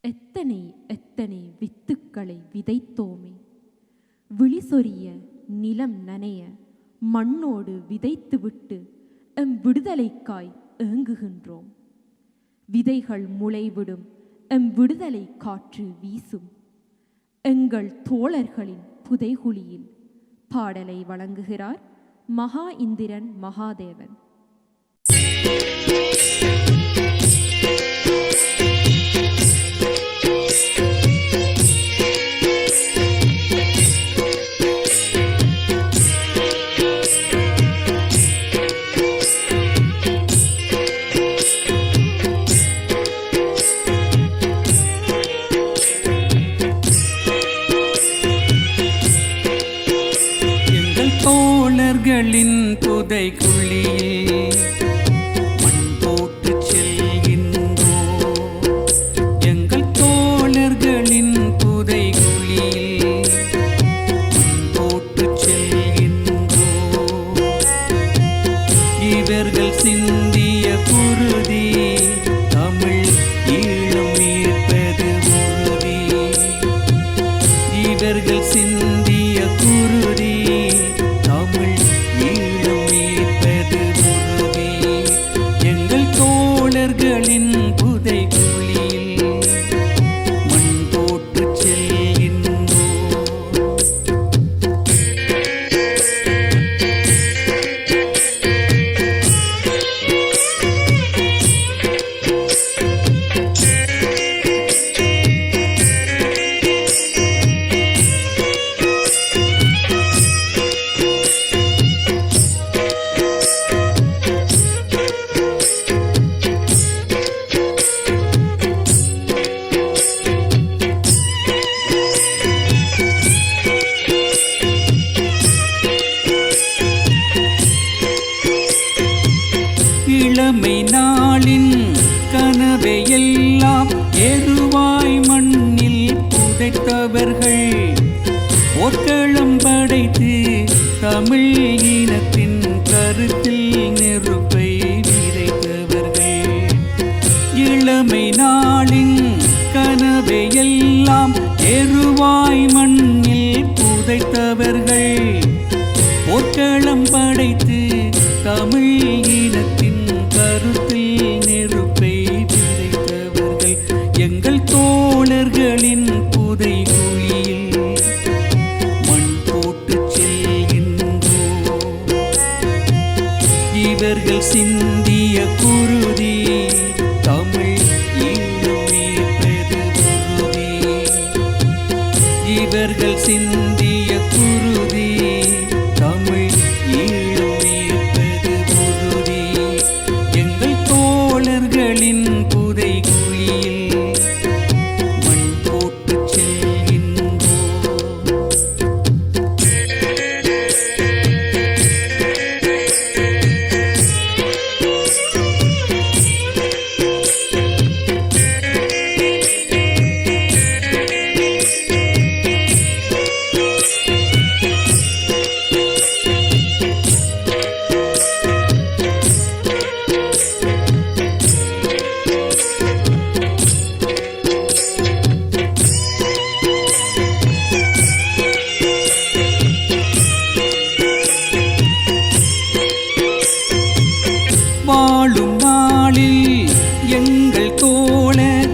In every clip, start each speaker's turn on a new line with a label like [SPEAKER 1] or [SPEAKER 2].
[SPEAKER 1] எத்தனை எத்தனை வித்துக்களை விதைத்தோமே, விழிசொரிய நிலம் நனைய மண்ணோடு விதைத்துவிட்டு எம் விடுதலைக்காய் ஏங்குகின்றோம். விதைகள் முளைவிடும், எம் விடுதலை காற்று வீசும். எங்கள் தோழர்களின் புதைகுழியில் பாடலை வழங்குகிறார் மகா இந்திரன் மகாதேவன்.
[SPEAKER 2] தோழர்களின் புதைகுழியில் மண் போட்டு செல்கின்றோம். எங்கள் தோழர்களின் புதைகுழியில் மண் போட்டு செல்கின்றோம். இவர்கள் சிந்திய குருதி தமிழ் ஈழம் மீட்பது உறுதி. இவர்கள் சிந்திய குருதி தமிழ் ஈழம் மீட்பது உறுதி. எங்கள் தோழர்களின் புதைகுழியில் மண் போட்டு செல்கின்றோம். இளமை நாளின் கனவையெல்லாம் எருவாய் மண்ணில் புதைத்தவர்கள், போர்க்களம் படைத்து தமிழ் இனத்தின் கருத்தில் நெருப்பை விதைத்தவர்கள். இளமை நாளின் கனவையெல்லாம் எருவாய் மண்ணில் புதைத்தவர்கள், போர்க்களம் படைத்து தமிழ் இனத்தின் கருத்தில் நெருப்பை விதைத்தவர்கள். எங்கள் தோழர்களின் புதைகுழியில் மண் போட்டு செல்கின்றோம். இவர்கள் சிந்திய குருதி தமிழ் ஈழம் மீட்பது உறுதி. இவர்கள் சிந்திய குருதி தமிழ் ஈழம் மீட்பது உறுதி. எங்கள் தோழர்களின் புதைகுழியில் மண் போட்டு செல்கின்றோம். வாழும் நாளில் எங்கள் தோழர்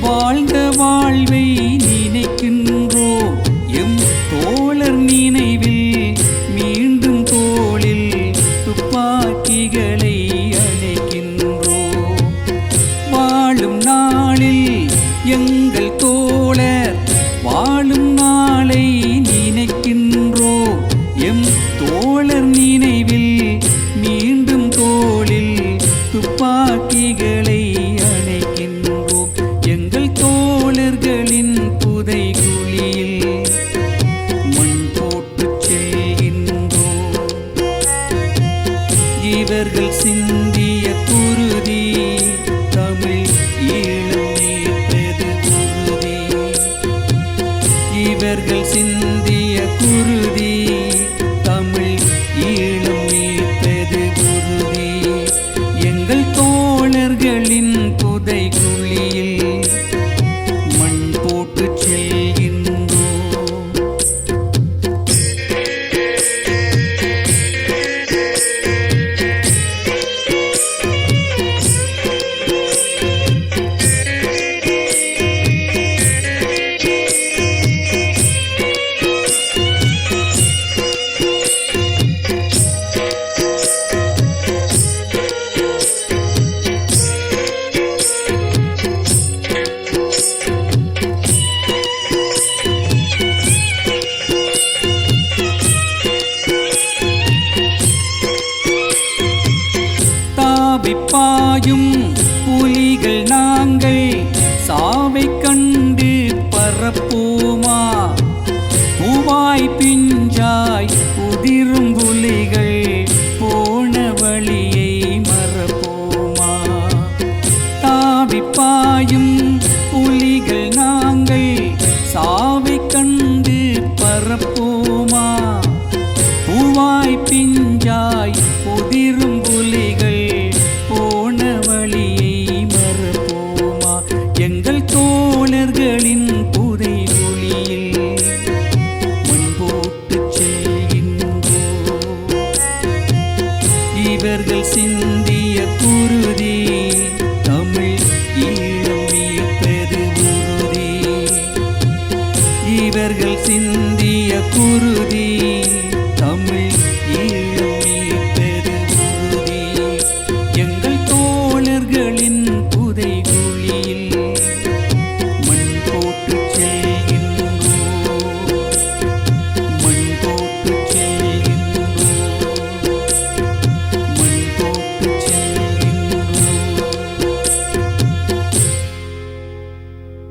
[SPEAKER 2] வாழ்ந்த வாழ்வை நினைக்கின்றோம். எம் தோழர் நினைவில் மீண்டும் தோளில் துப்பாக்கிகளை அணைக்கின்றோம். வாழும் நாளில் எங்கள் தோழர் வாழும் நாளை நினைக்கின்றோம். எம் தோழர் நினைவில் மீண்டும் தோளில் துப்பாக்கிகளை அணைக்கின்றோம். எங்கள் தோழர்களின் புதைகுழியில் மண் போட்டு செல்கின்றோம். இவர்கள் சிந்திய குருதி தமிழ் ஈழம் மீட்பது உறுதி. இவர்கள் சிந்திய குருதி தமிழ் ஈழம் மீட்பது உறுதி. எங்கள் தோழர்களின் புதைகுழியில் கண்டு பரப்போமா? பூவாய் பிஞ்சாய் உதிரும் புலிகள் போன வழியை மறப்போமா? தாவிப்பாயும் புலிகள் நாங்கள் சாவை கண்டு பரப்போமா? பூவாய் பிஞ்சாய் உதிரும் புலிகள் போன வழியை மறப்போமா? எங்கள் தோழர்களின் புதை ஒளியில் மண் போட்டு செல்கின்றோம். இவர்கள் சிந்திய குருதி தமிழ் ஈழம் மீட்பது உறுதி. இவர்கள் சிந்திய குருதி